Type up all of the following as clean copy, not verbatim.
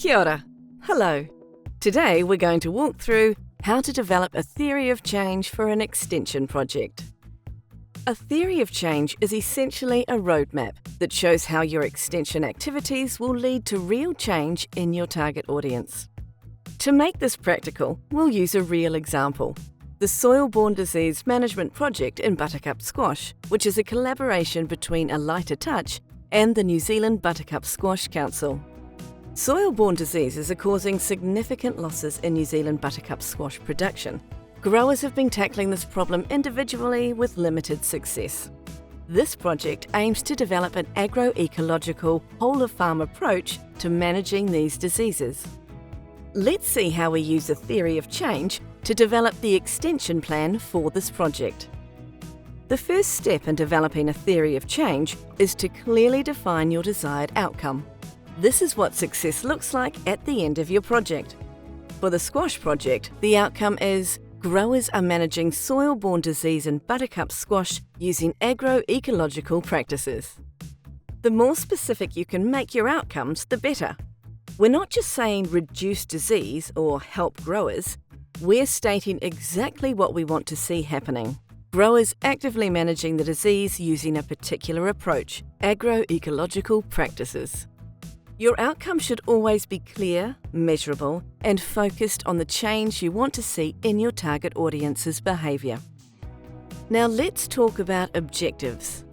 Kia ora. Hello. Today we're going to walk through how to develop a theory of change for an extension project. A theory of change is essentially a roadmap that shows how your extension activities will lead to real change in your target audience. To make this practical, we'll use a real example: the Soil-Borne Disease Management Project in Buttercup Squash, which is a collaboration between A Lighter Touch and the New Zealand Buttercup Squash Council. Soil-borne diseases are causing significant losses in New Zealand buttercup squash production. Growers have been tackling this problem individually with limited success. This project aims to develop an agroecological, whole-of-farm approach to managing these diseases. Let's see how we use a theory of change to develop the extension plan for this project. The first step in developing a theory of change is to clearly define your desired outcome. This is what success looks like at the end of your project. For the squash project, the outcome is growers are managing soil-borne disease in buttercup squash using agroecological practices. The more specific you can make your outcomes, the better. We're not just saying reduce disease or help growers, we're stating exactly what we want to see happening. Growers actively managing the disease using a particular approach, agroecological practices. Your outcome should always be clear, measurable, and focused on the change you want to see in your target audience's behaviour. Now let's talk about objectives.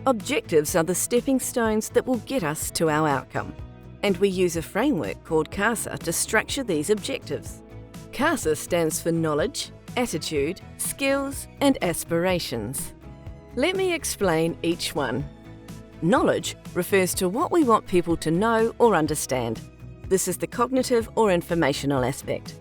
Objectives are the stepping stones that will get us to our outcome, and we use a framework called CASA to structure these objectives. CASA stands for knowledge, attitude, skills, and aspirations. Let me explain each one. Knowledge refers to what we want people to know or understand. This is the cognitive or informational aspect.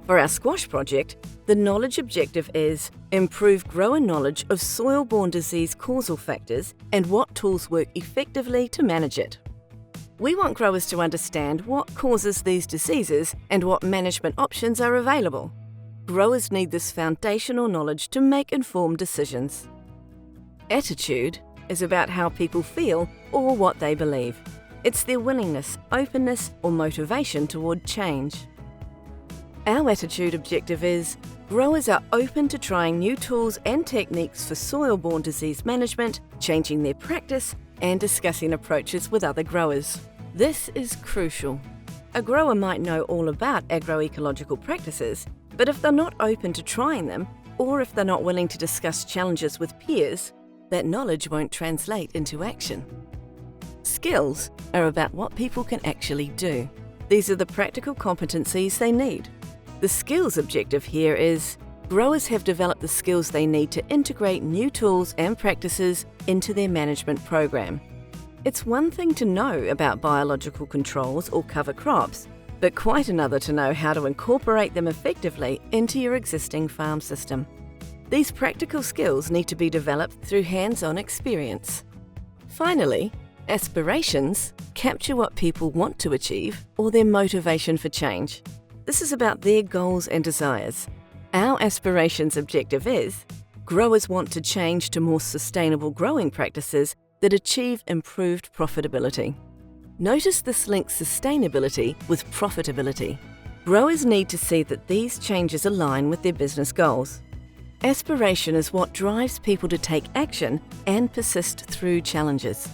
For our squash project, the knowledge objective is improve grower knowledge of soil-borne disease causal factors and what tools work effectively to manage it. We want growers to understand what causes these diseases and what management options are available. Growers need this foundational knowledge to make informed decisions. Attitude is about how people feel or what they believe. It's their willingness, openness, or motivation toward change. Our attitude objective is growers are open to trying new tools and techniques for soil-borne disease management, changing their practice, and discussing approaches with other growers. This is crucial. A grower might know all about agroecological practices, but if they're not open to trying them, or if they're not willing to discuss challenges with peers, that knowledge won't translate into action. Skills are about what people can actually do. These are the practical competencies they need. The skills objective here is growers have developed the skills they need to integrate new tools and practices into their management program. It's one thing to know about biological controls or cover crops, but quite another to know how to incorporate them effectively into your existing farm system. These practical skills need to be developed through hands-on experience. Finally, aspirations capture what people want to achieve or their motivation for change. This is about their goals and desires. Our aspirations objective is growers want to change to more sustainable growing practices that achieve improved profitability. Notice this links sustainability with profitability. Growers need to see that these changes align with their business goals. Aspiration is what drives people to take action and persist through challenges.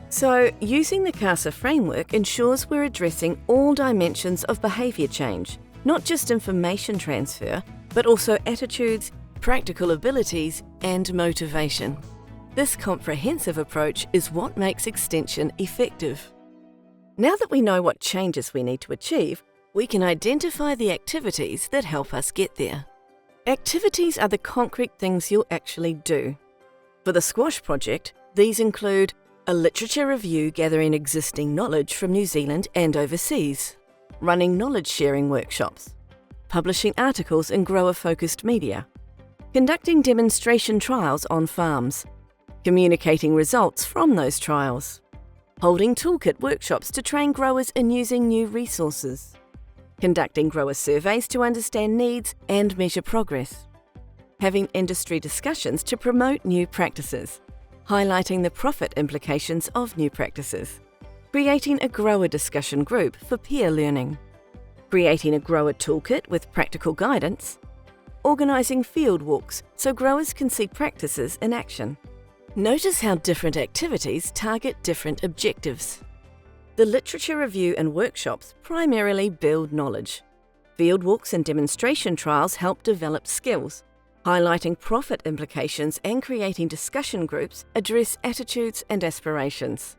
So, using the CASA framework ensures we're addressing all dimensions of behaviour change, not just information transfer, but also attitudes, practical abilities, and motivation. This comprehensive approach is what makes extension effective. Now that we know what changes we need to achieve, we can identify the activities that help us get there. Activities are the concrete things you'll actually do. For the squash project, these include a literature review gathering existing knowledge from New Zealand and overseas, running knowledge sharing workshops, publishing articles in grower-focused media, conducting demonstration trials on farms, communicating results from those trials, holding toolkit workshops to train growers in using new resources, conducting grower surveys to understand needs and measure progress, having industry discussions to promote new practices, highlighting the profit implications of new practices, creating a grower discussion group for peer learning, creating a grower toolkit with practical guidance, organising field walks so growers can see practices in action. Notice how different activities target different objectives. The literature review and workshops primarily build knowledge. Field walks and demonstration trials help develop skills. Highlighting profit implications and creating discussion groups address attitudes and aspirations.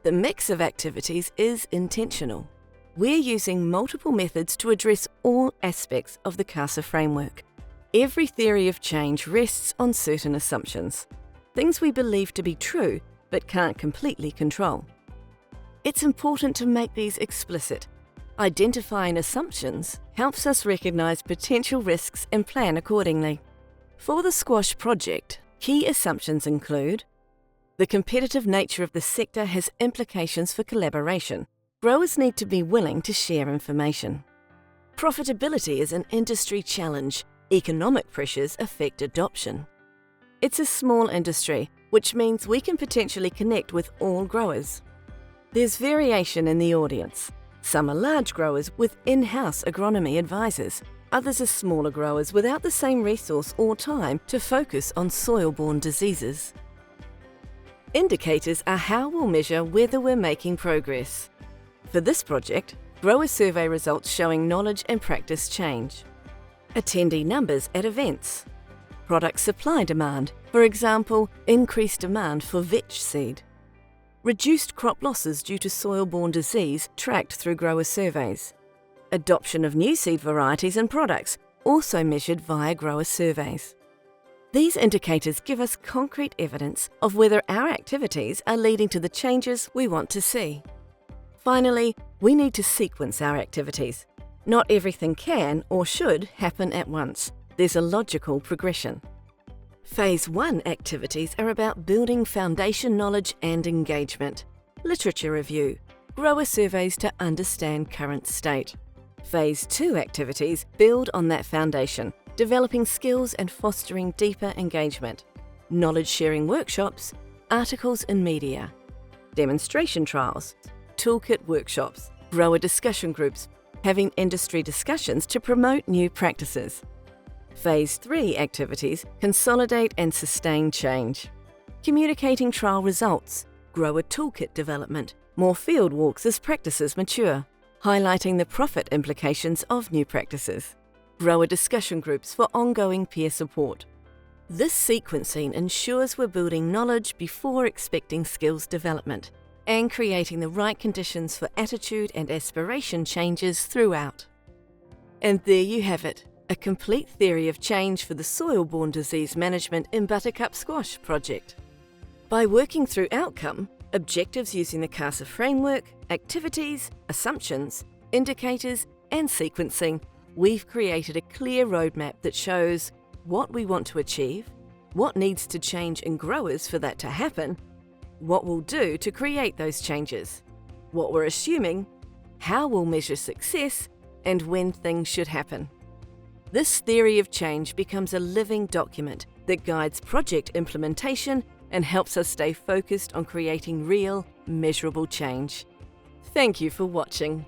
The mix of activities is intentional. We're using multiple methods to address all aspects of the CASA framework. Every theory of change rests on certain assumptions, things we believe to be true but can't completely control. It's important to make these explicit. Identifying assumptions helps us recognise potential risks and plan accordingly. For the Squash project, key assumptions include: the competitive nature of the sector has implications for collaboration. Growers need to be willing to share information. Profitability is an industry challenge. Economic pressures affect adoption. It's a small industry, which means we can potentially connect with all growers. There's variation in the audience. Some are large growers with in-house agronomy advisors. Others are smaller growers without the same resource or time to focus on soil-borne diseases. Indicators are how we'll measure whether we're making progress. For this project, grower survey results showing knowledge and practice change. Attendee numbers at events. Product supply demand, for example, increased demand for vetch seed. Reduced crop losses due to soil-borne disease tracked through grower surveys. Adoption of new seed varieties and products, also measured via grower surveys. These indicators give us concrete evidence of whether our activities are leading to the changes we want to see. Finally, we need to sequence our activities. Not everything can or should happen at once. There's a logical progression. Phase 1 activities are about building foundation knowledge and engagement. Literature review, grower surveys to understand current state. Phase 2 activities build on that foundation, developing skills and fostering deeper engagement. Knowledge sharing workshops, articles in media. Demonstration trials, toolkit workshops, grower discussion groups, having industry discussions to promote new practices. Phase 3 activities consolidate and sustain change. Communicating trial results, grower toolkit development, more field walks as practices mature, highlighting the profit implications of new practices. Grower discussion groups for ongoing peer support. This sequencing ensures we're building knowledge before expecting skills development and creating the right conditions for attitude and aspiration changes throughout. And there you have it, a complete theory of change for the soil-borne disease management in Buttercup Squash project. By working through outcome, objectives using the CASA framework, activities, assumptions, indicators, and sequencing, we've created a clear roadmap that shows what we want to achieve, what needs to change in growers for that to happen, what we'll do to create those changes, what we're assuming, how we'll measure success, and when things should happen. This theory of change becomes a living document that guides project implementation and helps us stay focused on creating real, measurable change. Thank you for watching.